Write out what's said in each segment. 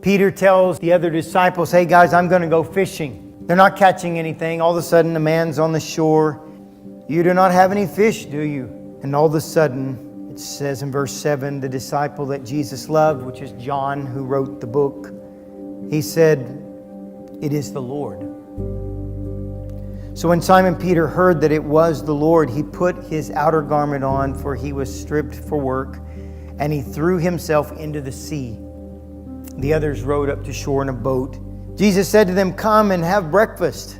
Peter tells the other disciples, hey guys, I'm going to go fishing. They're not catching anything. All of a sudden, a man's on the shore. You do not have any fish, do you? And all of a sudden, it says in verse 7, the disciple that Jesus loved, which is John, who wrote the book, he said, it is the Lord. So when Simon Peter heard that it was the Lord, he put his outer garment on, for he was stripped for work, and he threw himself into the sea. The others rowed up to shore in a boat. Jesus said to them, come and have breakfast.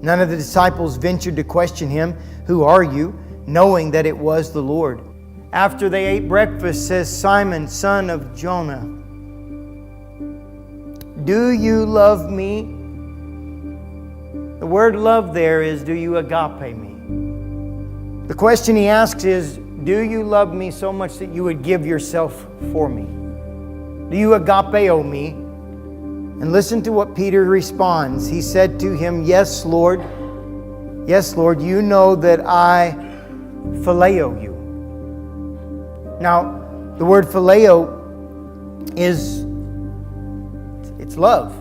None of the disciples ventured to question him, who are you? Knowing that it was the Lord. After they ate breakfast, says Simon, son of Jonah, do you love me? The word love there is, do you agape me? The question he asks is, do you love me so much that you would give yourself for me? Do you agapeo me? And listen to what Peter responds. He said to him, yes, Lord. Yes, Lord, you know that I phileo you. Now, the word phileo it's love.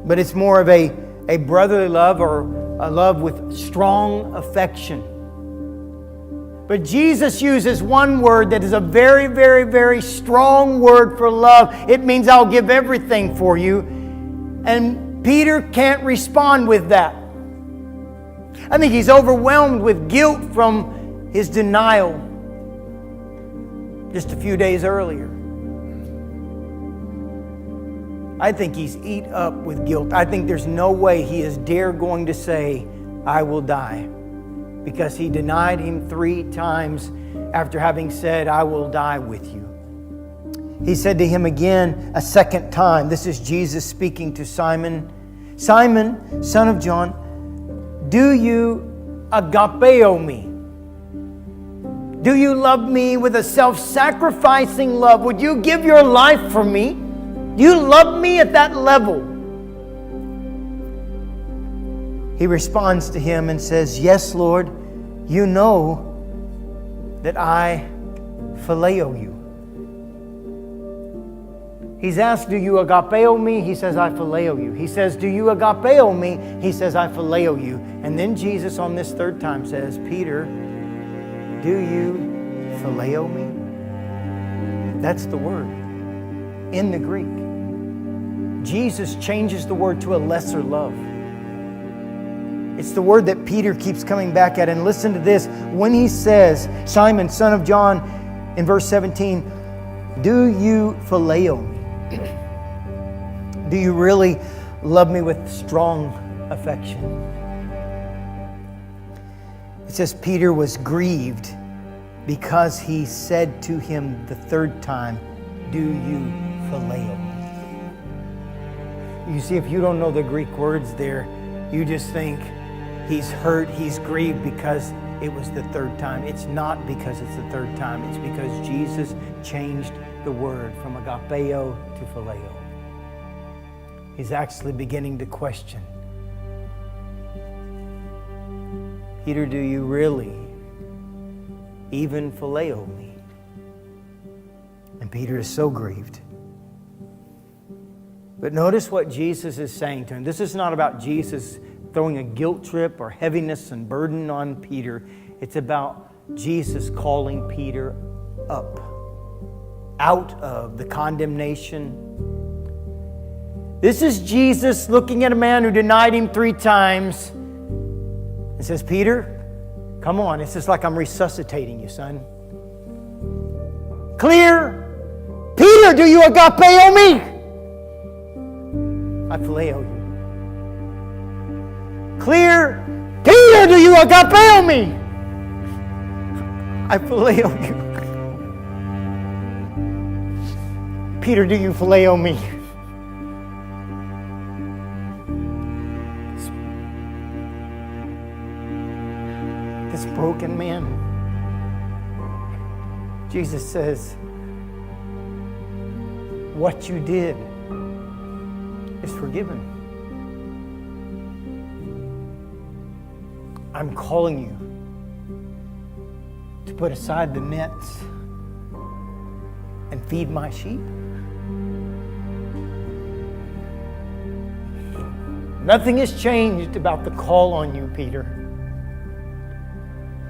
But it's more of a brotherly love, or a love with strong affection. But Jesus uses one word that is a very, very, very strong word for love. It means I'll give everything for you. And Peter can't respond with that. I think he's overwhelmed with guilt from his denial just a few days earlier. I think he's eat up with guilt. I think there's no way he is dare going to say, I will die. Because he denied him 3 times after having said, I will die with you. He said to him again a second time, this is Jesus speaking to Simon, Simon, son of John, do you agapeo me? Do you love me with a self-sacrificing love? Would you give your life for me? Do you love me at that level? He responds to him and says, yes, Lord, you know that I phileo you. He's asked, do you agapeo me? He says, I phileo you. He says, do you agapeo me? He says, I phileo you. And then Jesus on this third time says, Peter, do you phileo me? That's the word in the Greek. Jesus changes the word to a lesser love. It's the word that Peter keeps coming back at. And listen to this. When he says, Simon, son of John, in verse 17, do you phileo me? Do you really love me with strong affection? It says Peter was grieved because he said to him the third time, do you phileo me? You see, if you don't know the Greek words there, you just think he's hurt, he's grieved because it was the third time. It's not because it's the third time. It's because Jesus changed the word from agapeo to phileo. He's actually beginning to question. Peter, do you really even phileo me? And Peter is so grieved. But notice what Jesus is saying to him. This is not about Jesus throwing a guilt trip or heaviness and burden on Peter. It's about Jesus calling Peter up, out of the condemnation. This is Jesus looking at a man who denied him 3 times and says, Peter, come on. It's just like I'm resuscitating you, son. Clear. Peter, do you agapeo me? I phileo you. Clear. Peter, do you agapeo me? I phileo you. Peter, do you phileo me? This broken man. Jesus says, what you did is forgiven. I'm calling you to put aside the nets and feed my sheep. Nothing has changed about the call on you, Peter.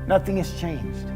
Nothing has changed.